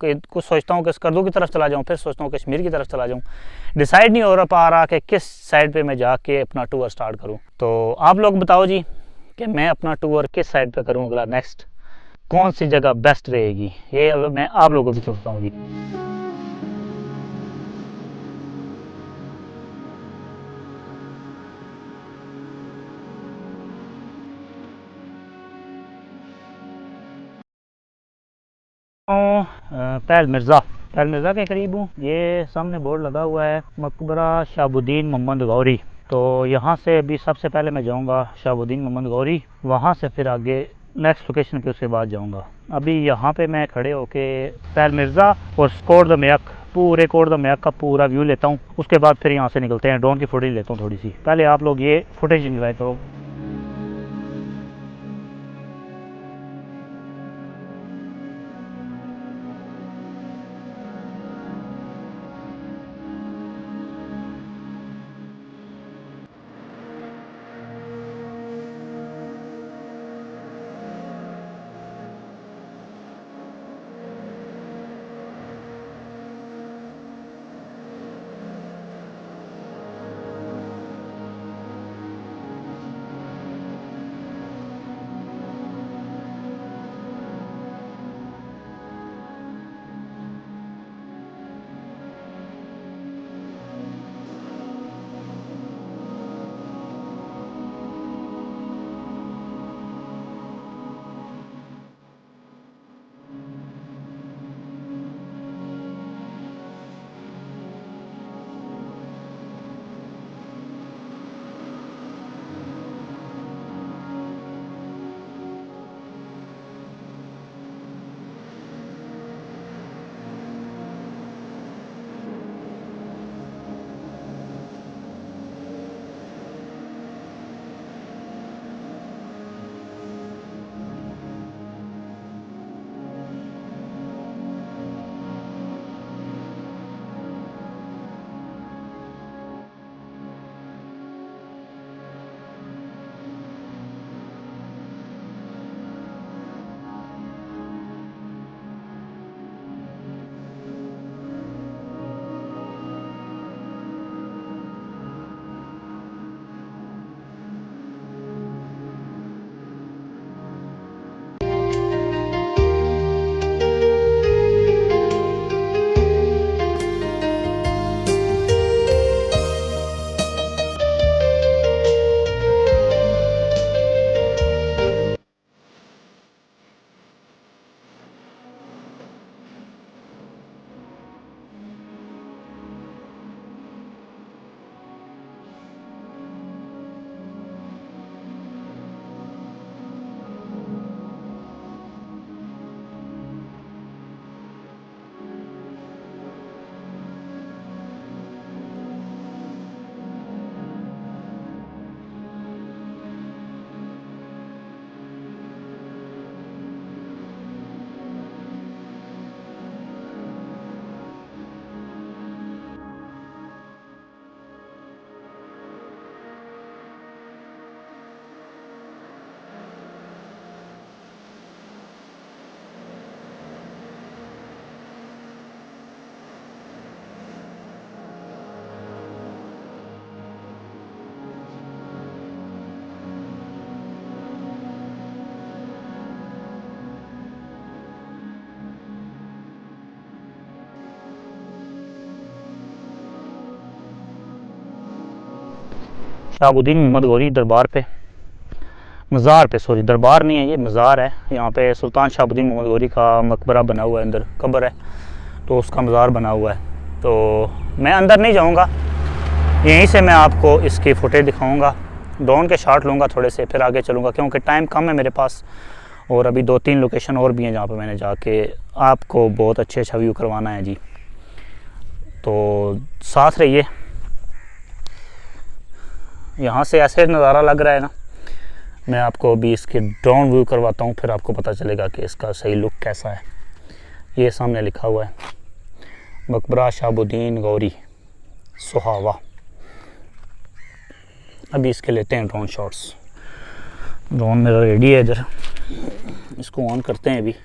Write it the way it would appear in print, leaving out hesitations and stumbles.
कि कुछ सोचता हूँ कि स्कर्दू की तरफ चला जाऊँ, फिर सोचता हूँ कश्मीर की तरफ चला जाऊँ। डिसाइड नहीं हो पा रहा कि किस साइड पे मैं जाके अपना टूर स्टार्ट करूँ। तो आप लोग बताओ जी कि मैं अपना टूर किस साइड पे करूँ, अगला नेक्स्ट कौन सी जगह बेस्ट रहेगी, ये मैं आप लोगों से पूछता हूँ जी। पहल मिर्ज़ा के करीब हूँ। ये सामने बोर्ड लगा हुआ है मकबरा शहाबुद्दीन मोहम्मद गौरी। तो यहाँ से अभी सबसे पहले मैं जाऊँगा शहाबुद्दीन मोहम्मद गौरी, वहाँ से फिर आगे नेक्स्ट लोकेशन पे उसके बाद जाऊँगा। अभी यहाँ पे मैं खड़े होके पहल मिर्ज़ा और कोट द मयक, पूरे कोट द मयक का पूरा व्यू लेता हूँ। उसके बाद फिर यहाँ से निकलते हैं। ड्रोन की फुटेज लेता हूँ थोड़ी सी। पहले आप लोग ये फुटेज इंजॉय करो। शहाबुद्दीन मोहम्मद गौरी दरबार पे, मज़ार पे, सॉरी दरबार नहीं है ये मज़ार है। यहाँ पे सुल्तान शहाबुद्दीन मोहम्मद गौरी का मकबरा बना हुआ है, अंदर कब्र है तो उसका मज़ार बना हुआ है। तो मैं अंदर नहीं जाऊँगा, यहीं से मैं आपको इसकी फुटेज दिखाऊँगा। ड्रोन के शॉट लूँगा थोड़े से, फिर आगे चलूँगा क्योंकि टाइम कम है मेरे पास और अभी 2-3 लोकेशन और भी हैं जहाँ पर मैंने जाके आपको बहुत अच्छा व्यू करवाना है जी। तो साथ रहिए। यहाँ से ऐसे नज़ारा लग रहा है ना, मैं आपको अभी इसके ड्रोन व्यू करवाता हूँ, फिर आपको पता चलेगा कि इसका सही लुक कैसा है। ये सामने लिखा हुआ है मकबरा शहाबुद्दीन गौरी सुहावा। अभी इसके लेते हैं ड्रोन शॉट्स। ड्रोन मेरा रेडी है इधर, इसको ऑन करते हैं अभी।